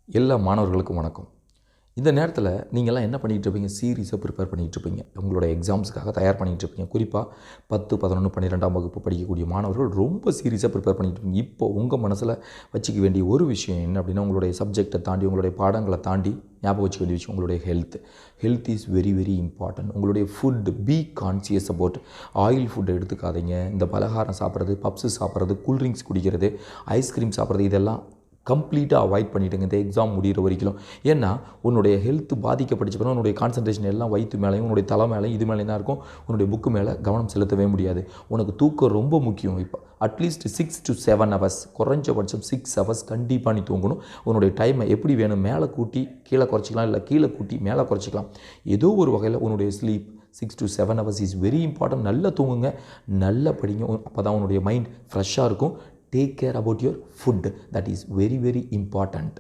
எல்லா மாணவர்களுக்கும் வணக்கம். இந்த நேரத்தில் நீங்கள்லாம் என்ன பண்ணிகிட்டு இருப்பீங்க? சீரியஸாக ப்ரிப்பேர் பண்ணிகிட்டு இருப்பீங்க. உங்களோட எக்ஸாம்ஸுக்காக தயார் பண்ணிகிட்டு இருப்பீங்க. குறிப்பாக 10, 11, 12ஆம் வகுப்பு படிக்கக்கூடிய மாணவர்கள் ரொம்ப சீரியஸாக ப்ரிப்பேர் பண்ணிகிட்டு இருப்பீங்க. இப்போ உங்கள் மனசில் வச்சுக்க வேண்டிய ஒரு விஷயம் என்ன அப்படின்னா, உங்களுடைய சப்ஜெக்டை தாண்டி, உங்களுடைய பாடங்களை தாண்டி ஞாபகம் வச்சுக்க வேண்டிய விஷயம் உங்களுடைய health is very very important. உங்களுடைய food, be conscious about. Oil ஃபுட்டை எடுத்துக்காதீங்க. இந்த பலகாரம் சாப்பிட்றது, பப்ஸு சாப்பிட்றது, கூல்ட்ரிங்க்ஸ் குடிக்கிறது, ஐஸ்கிரீம் சாப்பிட்றது, இதெல்லாம் கம்ப்ளீட்டாக அவாய்ட் பண்ணிவிடுங்க இந்த எக்ஸாம் முடிகிற வரைக்கும். ஏன்னா உன்னுடைய ஹெல்த் பாதிக்கப்பட்டுச்சு பிறகு உன்னுடைய கான்சன்ட்ரேஷன் எல்லாம் வயிற்று மேலேயும் உன்னுடைய தலை மேலேயும் இது மேலேயும் தான் இருக்கும். உன்னுடைய புக்கு மேலே கவனம் செலுத்தவே முடியாது. உனக்கு தூக்கம் ரொம்ப முக்கியம். இப்போ அட்லீஸ்ட் 6 to 7 hours, குறைஞ்சபட்சம் 6 hours கண்டிப்பாக நீ தூங்கணும். உன்னுடைய டைமை எப்படி வேணும், மேலே கூட்டி கீழே குறைச்சிக்கலாம், இல்லை கீழே கூட்டி மேலே குறைச்சிக்கலாம். ஏதோ ஒரு வகையில் உன்னுடைய sleep 6 to 7 hours is very important. நல்லா தூங்குங்க, நல்லா படிங்க. அப்போ தான் உன்னுடைய மைண்ட் ஃப்ரெஷ்ஷாக இருக்கும். Take care about your food. That is very very important.